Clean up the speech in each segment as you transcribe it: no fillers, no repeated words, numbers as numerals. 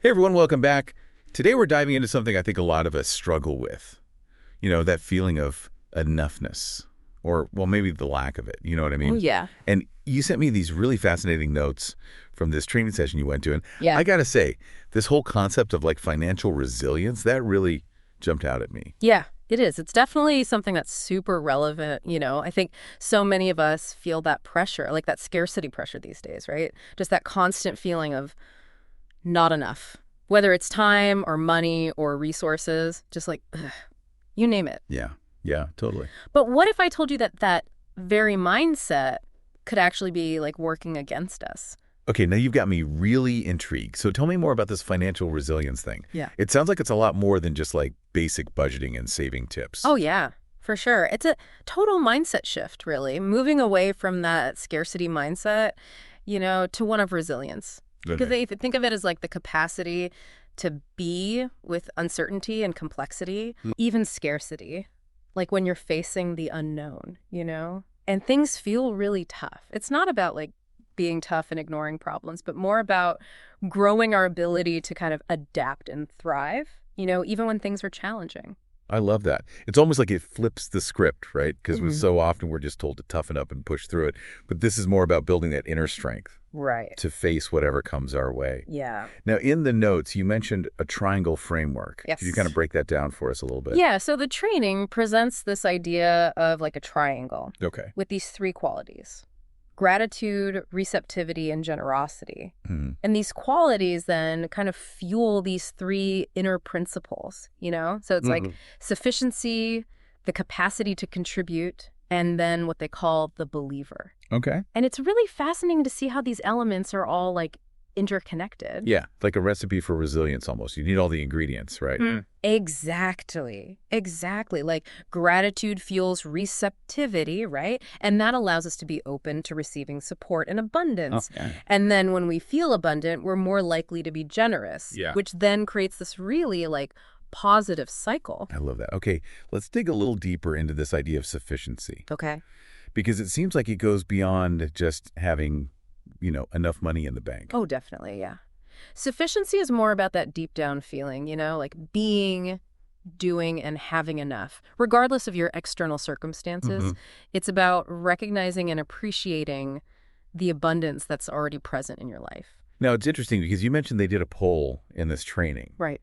Hey everyone, welcome back. Today we're diving into something I think a lot of us struggle with. That feeling of enoughness, or, well, maybe the lack of it. You know what I Oh, mean? yeah. And you sent me these really fascinating notes from this training session you went to. And Yeah. I gotta say, this whole concept of like financial resilience, that really jumped out at me. Yeah, it is. It's definitely something that's super relevant. I think so many of us feel that pressure, like that scarcity pressure these days, right? Just that constant feeling of not enough, whether it's time or money or resources, just like, ugh, you name it. Yeah, yeah, totally. But what if I told you that that very mindset could actually be like working against us? Okay, now you've got me really intrigued. So tell me more about this financial resilience thing. Yeah. It sounds like it's a lot more than just like basic budgeting and saving tips. Oh, yeah, for sure. It's a total mindset shift, really, moving away from that scarcity mindset, to one of resilience. Because Okay. if you think of it as like the capacity to be with uncertainty and complexity, even scarcity, like when you're facing the unknown, and things feel really tough. It's not about like being tough and ignoring problems, but more about growing our ability to kind of adapt and thrive, even when things are challenging. I love that. It's almost like it flips the script, right? Because Hmm. so often we're just told to toughen up and push through it. But this is more about building that inner strength Right. to face whatever comes our way. Yeah. Now, in the notes, you mentioned a triangle framework. Could you kind of Yes. break that down for us a little bit? Yeah, so the training presents this idea of like a triangle Okay. with these three qualities: gratitude, receptivity, and generosity. Hmm. And these qualities then kind of fuel these three inner principles? So it's like sufficiency, the capacity to contribute, and then what they call the believer. Okay. And it's really fascinating to see how these elements are all like interconnected. Yeah, like a recipe for resilience almost. You need all the ingredients, right? Exactly. Exactly. Like gratitude fuels receptivity, right? And that allows us to be open to receiving support and abundance. Okay. And then when we feel abundant, we're more likely to be generous, Yeah. which then creates this really like positive cycle. I love that. Okay, let's dig a little deeper into this idea of sufficiency Okay. because it seems like it goes beyond just having, enough money in the bank. Oh, definitely. Yeah. Sufficiency is more about that deep down feeling, like being, doing, and having enough, regardless of your external Hmm. circumstances. It's about recognizing and appreciating the abundance that's already present in your life. Now, it's interesting because you mentioned they did a poll in this training, Right.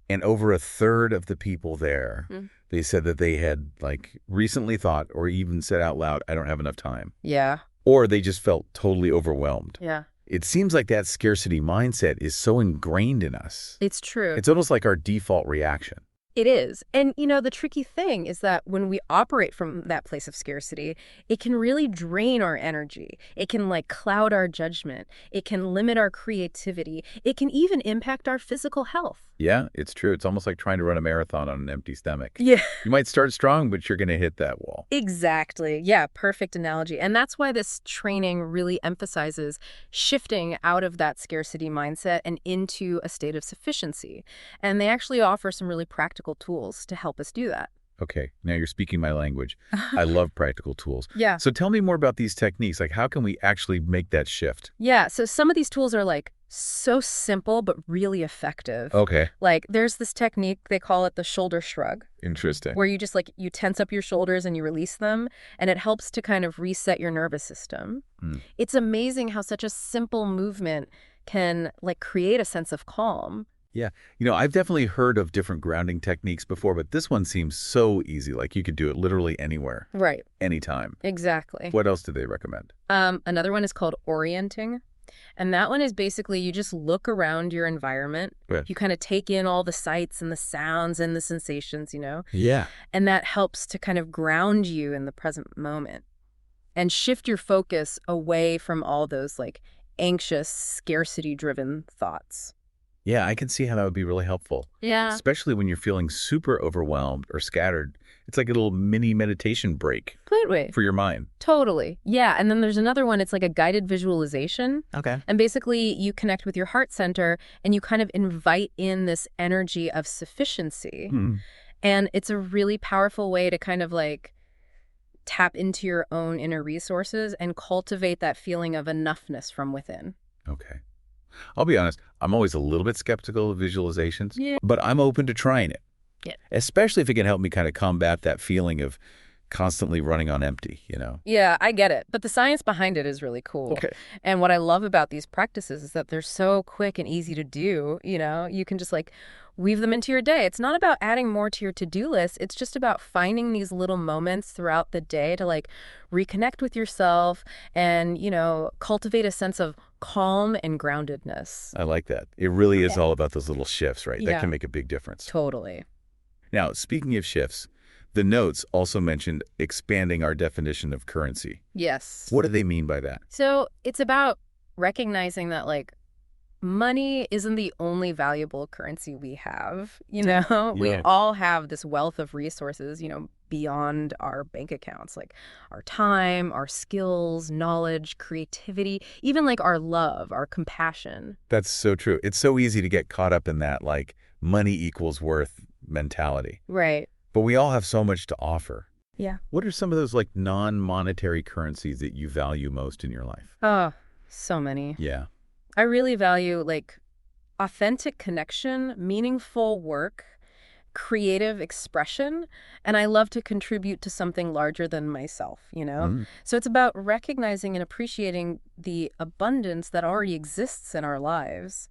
and over a third of the people there, Mm. they said that they had like recently thought or even said out loud, I don't have enough time, Yeah. or they just felt totally overwhelmed. Yeah. It seems like that scarcity mindset is so ingrained in us. It's true. It's almost like our default reaction. It is. And the tricky thing is that when we operate from that place of scarcity, it can really drain our energy. It can like cloud our judgment. It can limit our creativity. It can even impact our physical health. Yeah, it's true. It's almost like trying to run a marathon on an empty stomach. Yeah. You might start strong, but you're going to hit that wall. Exactly. Yeah, perfect analogy. And that's why this training really emphasizes shifting out of that scarcity mindset and into a state of sufficiency. And they actually offer some really practical tools to help us do that. Okay, now you're speaking my language. I love practical tools. Yeah. So tell me more about these techniques. Like, how can we actually make that shift? Yeah, so some of these tools are like so simple but really effective. Okay, Like there's this technique, they call it the shoulder shrug, interesting. where you just like you tense up your shoulders and you release them, and it helps to kind of reset your nervous system. Hmm. It's amazing how such a simple movement can like create a sense of calm. Yeah, I've definitely heard of different grounding techniques before, but this one seems so easy. Like you could do it literally anywhere, Right, anytime. exactly. What else do they recommend? Another one is called orienting. And that one is basically you just look around your environment. Good. You kind of take in all the sights and the sounds and the sensations. Yeah. And that helps to kind of ground you in the present moment and shift your focus away from all those like anxious, scarcity-driven thoughts. Yeah, I can see how that would be really helpful, Yeah. especially when you're feeling super overwhelmed or scattered. It's like a little mini meditation break Wait. for your mind. Totally. Yeah. And then there's another one. It's like a guided visualization. Okay. And basically, you connect with your heart center and you kind of invite in this energy of sufficiency. Hmm. And it's a really powerful way to kind of like tap into your own inner resources and cultivate that feeling of enoughness from within. Okay. I'll be honest, I'm always a little bit skeptical of visualizations, Yeah. but I'm open to trying it, Yeah. especially if it can help me kind of combat that feeling of constantly running on empty. Yeah, I get it. But the science behind it is really cool. Okay. And what I love about these practices is that they're so quick and easy to do. You can just like weave them into your day. It's not about adding more to your to-do list. It's just about finding these little moments throughout the day to like reconnect with yourself and, cultivate a sense of calm and groundedness. I like that. It really is Yeah. all about those little shifts, right? That Yeah, can make a big difference. totally. Now, speaking of shifts, the notes also mentioned expanding our definition of currency. Yes. What do they mean by that? So it's about recognizing that like money isn't the only valuable currency we have. We Yeah. all have this wealth of resources, beyond our bank accounts, like our time, our skills, knowledge, creativity, even like our love, our compassion. That's so true. It's so easy to get caught up in that, like, money equals worth mentality. Right. But we all have so much to offer. Yeah. What are some of those, like, non-monetary currencies that you value most in your life? Oh, so many. Yeah. I really value like authentic connection, meaningful work, creative expression, and I love to contribute to something larger than myself. Mm. So it's about recognizing and appreciating the abundance that already exists in our lives,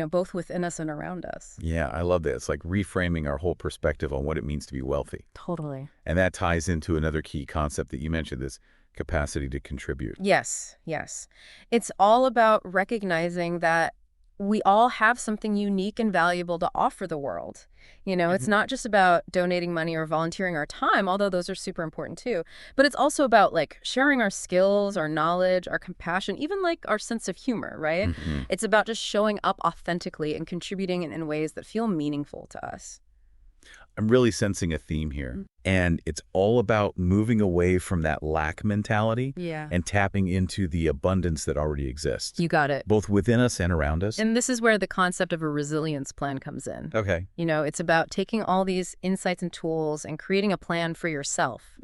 both within us and around us. Yeah, I love that. It's like reframing our whole perspective on what it means to be wealthy. Totally. And that ties into another key concept that you mentioned, this capacity to contribute. Yes, yes. It's all about recognizing that we all have something unique and valuable to offer the world. It's not just about donating money or volunteering our time, although those are super important too. But it's also about like sharing our skills, our knowledge, our compassion, even like our sense of humor, right? Hmm. It's about just showing up authentically and contributing in ways that feel meaningful to us. I'm really sensing a theme here. And it's all about moving away from that lack mentality Yeah. and tapping into the abundance that already exists, You got it. both within us and around us. And this is where the concept of a resilience plan comes in. Okay. It's about taking all these insights and tools and creating a plan for yourself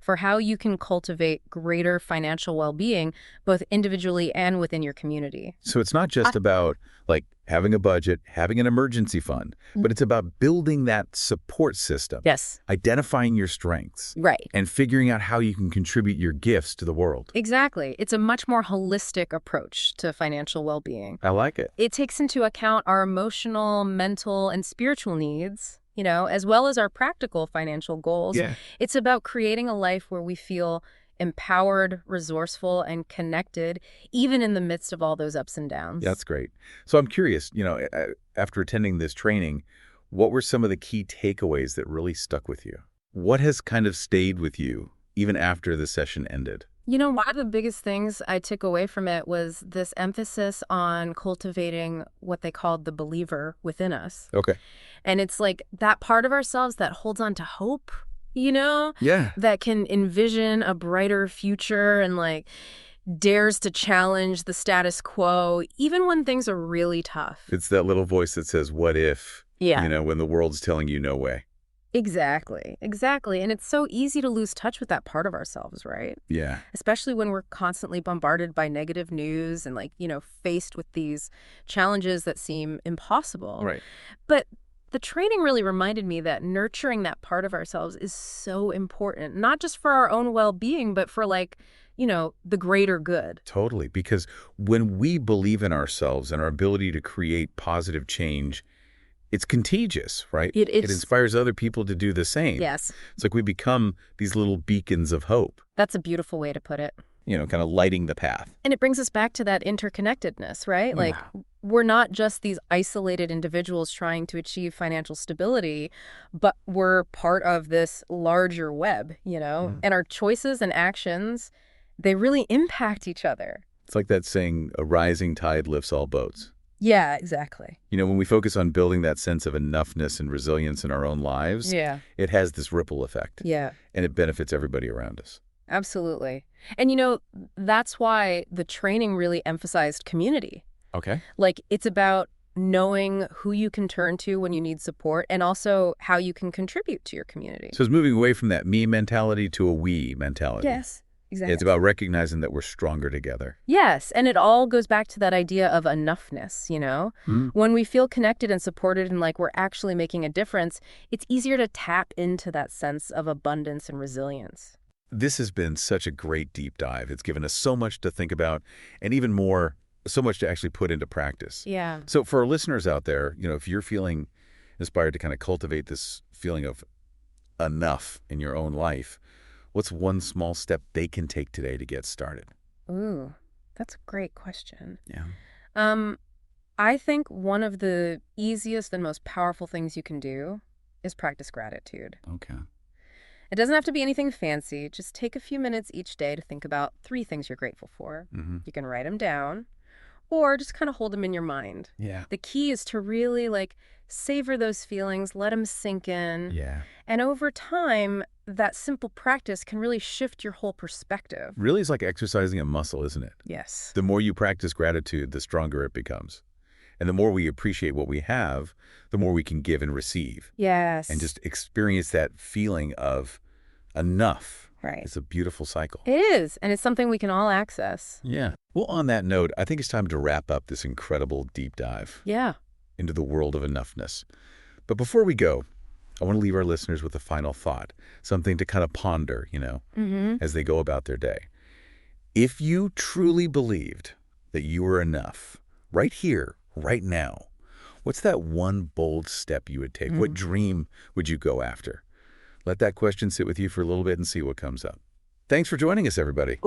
for how you can cultivate greater financial well-being, both individually and within your community. So it's not just about like having a budget, having an emergency fund, but it's about building that support system, Yes. identifying your strengths, Right. and figuring out how you can contribute your gifts to the world. Exactly. It's a much more holistic approach to financial well-being. I like it. It takes into account our emotional, mental, and spiritual needs, as well as our practical financial goals. Yeah. It's about creating a life where we feel empowered, resourceful, and connected, even in the midst of all those ups and downs. That's great. So I'm curious, after attending this training, what were some of the key takeaways that really stuck with you? What has kind of stayed with you even after the session ended? One of the biggest things I took away from it was this emphasis on cultivating what they called the believer within us. Okay. And it's like that part of ourselves that holds on to hope, Yeah. that can envision a brighter future and like dares to challenge the status quo, even when things are really tough. It's that little voice that says, what if, Yeah. when the world's telling you no way. Exactly. Exactly. And it's so easy to lose touch with that part of ourselves, right? Yeah. Especially when we're constantly bombarded by negative news and faced with these challenges that seem impossible. Right. But the training really reminded me that nurturing that part of ourselves is so important, not just for our own well-being, but for the greater good. Totally. Because when we believe in ourselves and our ability to create positive change, it's contagious, right? It is. It inspires other people to do the same. Yes. It's like we become these little beacons of hope, That's a beautiful way to put it. kind of lighting the path. And it brings us back to that interconnectedness, right? Like, we're not just these isolated individuals trying to achieve financial stability, but we're part of this larger web, And our choices and actions, they really impact each other. It's like that saying, a rising tide lifts all boats. Yeah, exactly. When we focus on building that sense of enoughness and resilience in our own lives, Yeah. it has this ripple effect. Yeah. And it benefits everybody around us. Absolutely. And that's why the training really emphasized community. Okay. Like, it's about knowing who you can turn to when you need support and also how you can contribute to your community. So it's moving away from that me mentality to a we mentality. Yes, It's Exactly. about recognizing that we're stronger together. Yes, and it all goes back to that idea of enoughness, you know? Mm. When we feel connected and supported and like we're actually making a difference, it's easier to tap into that sense of abundance and resilience. This has been such a great deep dive. It's given us so much to think about and even more, so much to actually put into practice. Yeah. So for our listeners out there, if you're feeling inspired to kind of cultivate this feeling of enough in your own life, what's one small step they can take today to get started? Ooh, that's a great question. Yeah. Um, I think one of the easiest and most powerful things you can do is practice gratitude. Okay. It doesn't have to be anything fancy. Just take a few minutes each day to think about 3 things you're grateful for. Mm-hmm. You can write them down or just kind of hold them in your mind. Yeah. The key is to really savor those feelings, let them sink in. Yeah. And over time, that simple practice can really shift your whole perspective. Really is like exercising a muscle, isn't it? Yes. The more you practice gratitude, the stronger it becomes. And the more we appreciate what we have, the more we can give and receive. Yes. And just experience that feeling of enough. Right. It's a beautiful cycle. It is, and it's something we can all access. Yeah. Well, on that note, I think it's time to wrap up this incredible deep dive Yeah. into the world of enoughness. But before we go, I want to leave our listeners with a final thought, something to kind of ponder, as they go about their day. If you truly believed that you were enough, right here, right now, what's that one bold step you would take? What dream would you go after? Let that question sit with you for a little bit and see what comes up. Thanks for joining us, everybody.